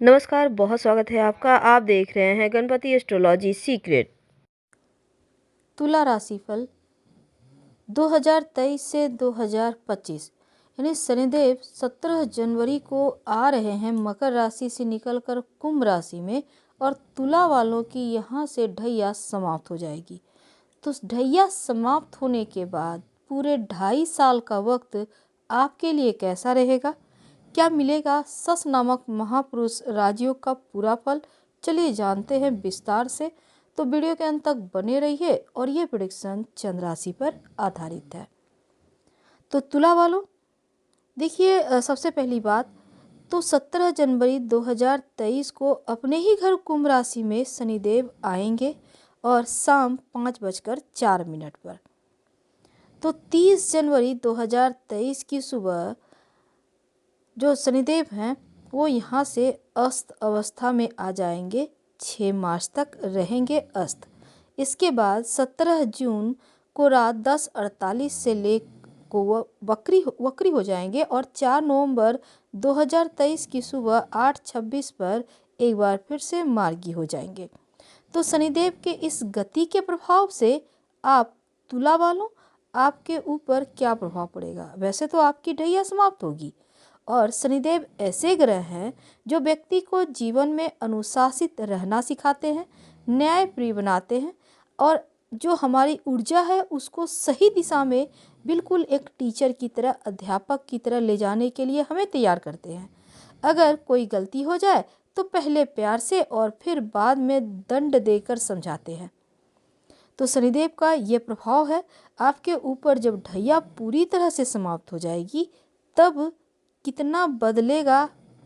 नमस्कार, बहुत स्वागत है आपका। आप देख रहे हैं गणपति एस्ट्रोलॉजी सीक्रेट। तुला राशिफल 2023 से 2025 यानी शनिदेव 17 जनवरी को आ रहे हैं मकर राशि से निकलकर कुंभ राशि में, और तुला वालों की यहाँ से ढैया समाप्त हो जाएगी। तो ढैया समाप्त होने के बाद पूरे 2.5 साल का वक्त आपके लिए कैसा रहेगा, क्या मिलेगा सस नामक महापुरुष राजयोग का पूरा फल, चलिए जानते हैं विस्तार से। तो वीडियो के अंत तक बने रहिए, और ये प्रेडिक्शन चंद्र राशि पर आधारित है। तो तुला वालों, देखिए सबसे पहली बात तो 17 जनवरी 2023 को अपने ही घर कुंभ राशि में शनिदेव आएंगे, और शाम 5:04 पर। तो 30 जनवरी 2023 की सुबह जो शनिदेव हैं वो यहाँ से अस्त अवस्था में आ जाएंगे, 6 मार्च तक रहेंगे अस्त। इसके बाद 17 जून को रात 10:48 से ले को वक्री हो जाएंगे, और 4 नवंबर 2023 की सुबह 8:26 पर एक बार फिर से मार्गी हो जाएंगे। तो शनिदेव के इस गति के प्रभाव से आप तुला वालों, आपके ऊपर क्या प्रभाव पड़ेगा। वैसे तो आपकी ढैया समाप्त होगी, और शनिदेव ऐसे ग्रह हैं जो व्यक्ति को जीवन में अनुशासित रहना सिखाते हैं, न्यायप्रिय बनाते हैं, और जो हमारी ऊर्जा है उसको सही दिशा में बिल्कुल एक टीचर की तरह, अध्यापक की तरह ले जाने के लिए हमें तैयार करते हैं। अगर कोई गलती हो जाए तो पहले प्यार से और फिर बाद में दंड देकर समझाते हैं। तो शनिदेव का ये प्रभाव है आपके ऊपर। जब ढैया पूरी तरह से समाप्त हो जाएगी तब कितना बदलेगा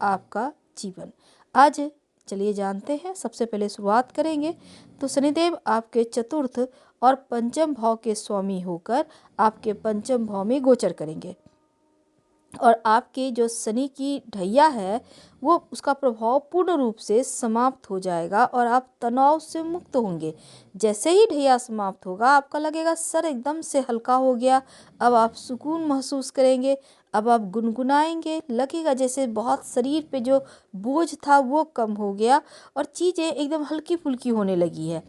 आपका जीवन, आज चलिए जानते हैं। सबसे पहले शुरुआत करेंगे तो शनिदेव आपके चतुर्थ और पंचम भाव के स्वामी होकर आपके पंचम भाव में गोचर करेंगे, और आपके जो शनि की ढैया है वो उसका प्रभाव पूर्ण रूप से समाप्त हो जाएगा, और आप तनाव से मुक्त होंगे। जैसे ही ढैया समाप्त होगा आपका लगेगा सर एकदम से हल्का हो गया, अब आप सुकून महसूस करेंगे, अब आप गुनगुनाएंगे, लगेगा जैसे बहुत शरीर पे जो बोझ था वो कम हो गया और चीज़ें एकदम हल्की फुल्की होने लगी है।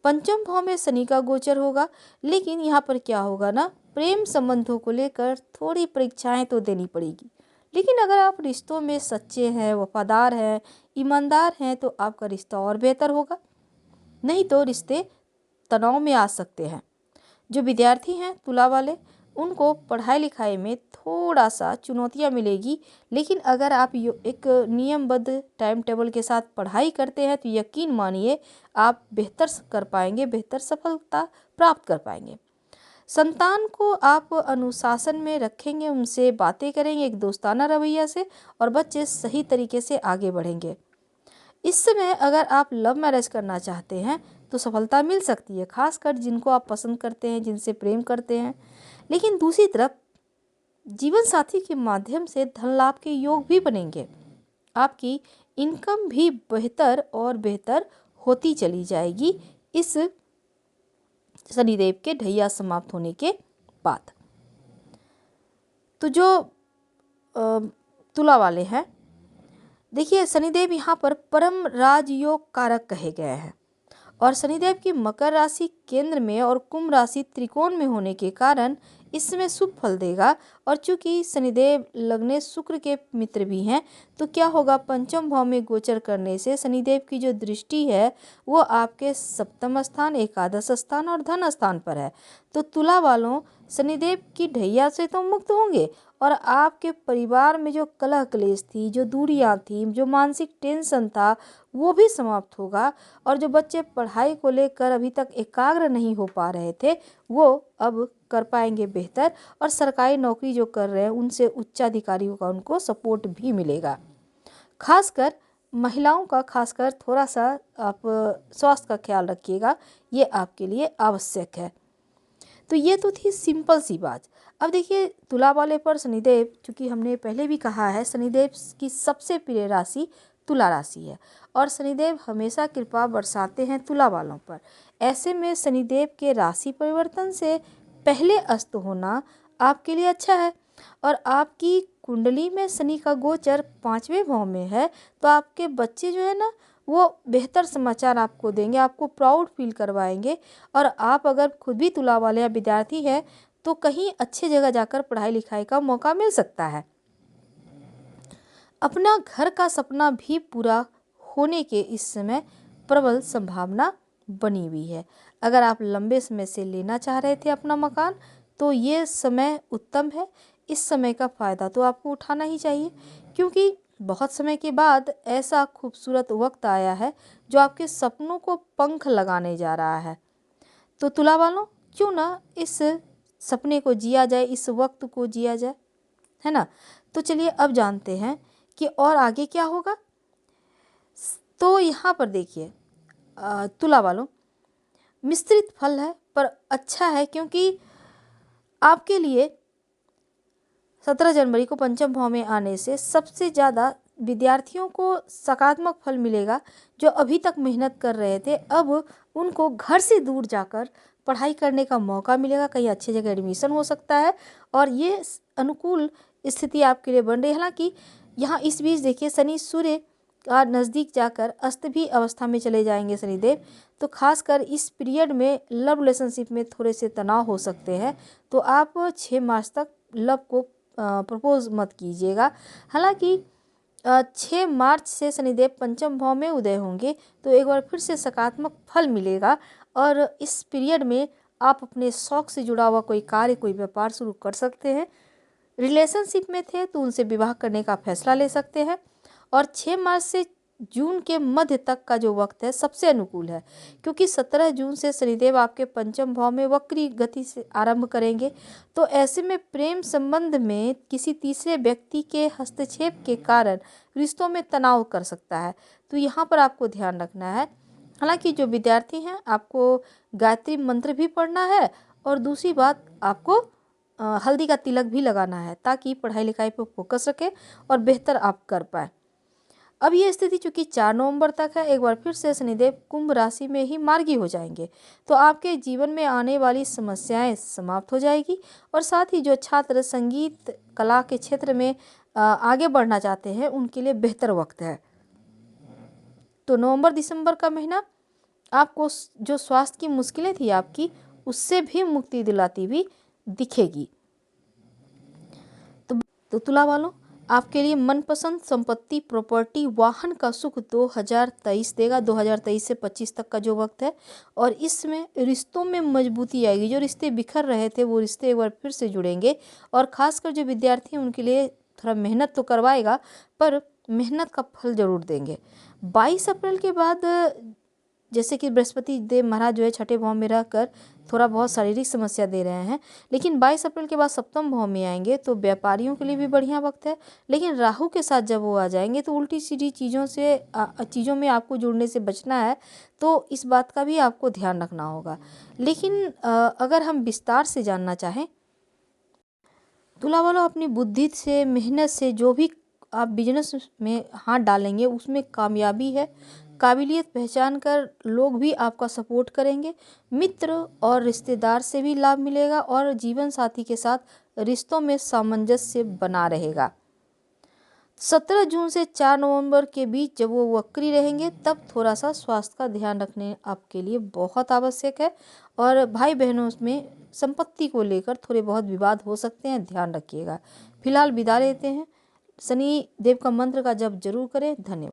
पंचम भाव में शनि का गोचर होगा, लेकिन यहाँ पर क्या होगा ना, प्रेम संबंधों को लेकर थोड़ी परीक्षाएं तो देनी पड़ेगी। लेकिन अगर आप रिश्तों में सच्चे हैं, वफादार हैं, ईमानदार हैं तो आपका रिश्ता और बेहतर होगा, नहीं तो रिश्ते तनाव में आ सकते हैं। जो विद्यार्थी हैं तुला वाले, उनको पढ़ाई लिखाई में थोड़ा सा चुनौतियां मिलेगी, लेकिन अगर आप एक नियमबद्ध टाइम टेबल के साथ पढ़ाई करते हैं तो यकीन मानिए आप बेहतर कर पाएंगे, बेहतर सफलता प्राप्त कर पाएंगे। संतान को आप अनुशासन में रखेंगे, उनसे बातें करेंगे एक दोस्ताना रवैया से, और बच्चे सही तरीके से आगे बढ़ेंगे। इस समय अगर आप लव मैरिज करना चाहते हैं तो सफलता मिल सकती है, खासकर जिनको आप पसंद करते हैं, जिनसे प्रेम करते हैं। लेकिन दूसरी तरफ जीवन साथी के माध्यम से धन लाभ के योग भी बनेंगे, आपकी इनकम भी बेहतर और बेहतर होती चली जाएगी इस शनिदेव के ढैया समाप्त होने के बाद। तो जो तुला वाले हैं, देखिए शनिदेव यहाँ पर परम राजयोग कारक कहे गए हैं, और शनिदेव की मकर राशि केंद्र में और कुंभ राशि त्रिकोण में होने के कारण इसमें शुभ फल देगा। और चूंकि शनिदेव लग्ने शुक्र के मित्र भी हैं तो क्या होगा, पंचम भाव में गोचर करने से शनिदेव की जो दृष्टि है वो आपके सप्तम स्थान, एकादश स्थान और धन स्थान पर है। तो तुला वालों, शनिदेव की ढैया से तो मुक्त होंगे, और आपके परिवार में जो कलह क्लेश थी, जो दूरियां थी, जो मानसिक टेंशन था वो भी समाप्त होगा, और जो बच्चे पढ़ाई को लेकर अभी तक एकाग्र नहीं हो पा रहे थे वो अब कर पाएंगे बेहतर, और सरकारी नौकरी जो कर रहे हैं उनसे उच्चाधिकारियों का उनको सपोर्ट भी मिलेगा। खासकर महिलाओं का खासकर थोड़ा सा आप स्वास्थ्य का ख्याल रखिएगा, ये आपके लिए आवश्यक है। तो ये तो थी सिंपल सी बात। अब देखिए तुला वाले पर शनिदेव, चूँकि हमने पहले भी कहा है शनिदेव की सबसे प्रिय राशि तुला राशि है, और शनिदेव हमेशा कृपा बरसाते हैं तुला वालों पर। ऐसे में शनिदेव के राशि परिवर्तन से पहले अस्त होना आपके लिए अच्छा है, और आपकी कुंडली में शनि का गोचर 5वें भाव में है तो आपके बच्चे जो है ना वो बेहतर समाचार आपको देंगे, आपको प्राउड फील करवाएंगे। और आप अगर खुद भी तुला वाले या विद्यार्थी है तो कहीं अच्छे जगह जाकर पढ़ाई लिखाई का मौका मिल सकता है। अपना घर का सपना भी पूरा होने के इस समय प्रबल संभावना बनी हुई है। अगर आप लंबे समय से लेना चाह रहे थे अपना मकान तो ये समय उत्तम है। इस समय का फ़ायदा तो आपको उठाना ही चाहिए, क्योंकि बहुत समय के बाद ऐसा खूबसूरत वक्त आया है जो आपके सपनों को पंख लगाने जा रहा है। तो तुला वालों, क्यों ना इस सपने को जिया जाए, इस वक्त को जिया जाए, है ना। तो चलिए अब जानते हैं कि और आगे क्या होगा। तो यहाँ पर देखिए तुला वालों, मिश्रित फल है पर अच्छा है, क्योंकि आपके लिए 17 जनवरी को पंचम भाव में आने से सबसे ज़्यादा विद्यार्थियों को सकारात्मक फल मिलेगा। जो अभी तक मेहनत कर रहे थे अब उनको घर से दूर जाकर पढ़ाई करने का मौका मिलेगा, कहीं अच्छी जगह एडमिशन हो सकता है और ये अनुकूल स्थिति आपके लिए बन रही है। हालांकि यहाँ इस बीच देखिए शनि सूर्य का नज़दीक जाकर अस्त भी अवस्था में चले जाएंगे शनिदेव, तो खासकर इस पीरियड में लव रिलेशनशिप में थोड़े से तनाव हो सकते हैं। तो आप 6 मार्च तक लव को प्रपोज मत कीजिएगा। हालांकि 6 मार्च से शनिदेव पंचम भाव में उदय होंगे तो एक बार फिर से सकारात्मक फल मिलेगा और इस पीरियड में आप अपने शौक से जुड़ा हुआ कोई कार्य, कोई व्यापार शुरू कर सकते हैं। रिलेशनशिप में थे तो उनसे विवाह करने का फैसला ले सकते हैं। और 6 मार्च से जून के मध्य तक का जो वक्त है सबसे अनुकूल है, क्योंकि 17 जून से शनिदेव आपके पंचम भाव में वक्री गति से आरंभ करेंगे। तो ऐसे में प्रेम संबंध में किसी तीसरे व्यक्ति के हस्तक्षेप के कारण रिश्तों में तनाव कर सकता है, तो यहाँ पर आपको ध्यान रखना है। हालांकि जो विद्यार्थी हैं आपको गायत्री मंत्र भी पढ़ना है और दूसरी बात आपको हल्दी का तिलक भी लगाना है, ताकि पढ़ाई लिखाई पर फोकस रखें और बेहतर आप कर पाएँ। अब ये स्थिति चूंकि 4 नवंबर तक है, एक बार फिर से शनिदेव कुंभ राशि में ही मार्गी हो जाएंगे, तो आपके जीवन में आने वाली समस्याएं समाप्त हो जाएगी। और साथ ही जो छात्र संगीत कला के क्षेत्र में आगे बढ़ना चाहते हैं उनके लिए बेहतर वक्त है। तो नवंबर दिसंबर का महीना आपको जो स्वास्थ्य की मुश्किलें थी आपकी, उससे भी मुक्ति दिलाती हुई दिखेगी। तो तुला वालों, आपके लिए मनपसंद संपत्ति, प्रॉपर्टी, वाहन का सुख 2023 देगा। 2023 से 25 तक का जो वक्त है, और इसमें रिश्तों में मजबूती आएगी। जो रिश्ते बिखर रहे थे वो रिश्ते एक बार फिर से जुड़ेंगे। और खासकर जो विद्यार्थी हैं उनके लिए थोड़ा मेहनत तो करवाएगा, पर मेहनत का फल जरूर देंगे। 22 अप्रैल के बाद जैसे कि बृहस्पति देव महाराज जो है छठे भाव में रहकर थोड़ा बहुत शारीरिक समस्या दे रहे हैं, लेकिन 22 अप्रैल के बाद सप्तम भाव में आएंगे तो व्यापारियों के लिए भी बढ़िया वक्त है। लेकिन राहु के साथ जब वो आ जाएंगे तो उल्टी सीधी चीज़ों में आपको जुड़ने से बचना है, तो इस बात का भी आपको ध्यान रखना होगा। लेकिन अगर हम विस्तार से जानना चाहें, तुला वालों अपनी बुद्धि से, मेहनत से जो भी आप बिजनेस में हाथ डालेंगे उसमें कामयाबी है। काबिलियत पहचान कर लोग भी आपका सपोर्ट करेंगे। मित्र और रिश्तेदार से भी लाभ मिलेगा और जीवन साथी के साथ रिश्तों में सामंजस्य बना रहेगा। 17 जून से 4 नवंबर के बीच जब वो वक्री रहेंगे तब थोड़ा सा स्वास्थ्य का ध्यान रखने आपके लिए बहुत आवश्यक है। और भाई बहनों में संपत्ति को लेकर थोड़े बहुत विवाद हो सकते हैं, ध्यान रखिएगा। फिलहाल विदा लेते हैं। शनि देव का मंत्र का जप जरूर करें। धन्यवाद।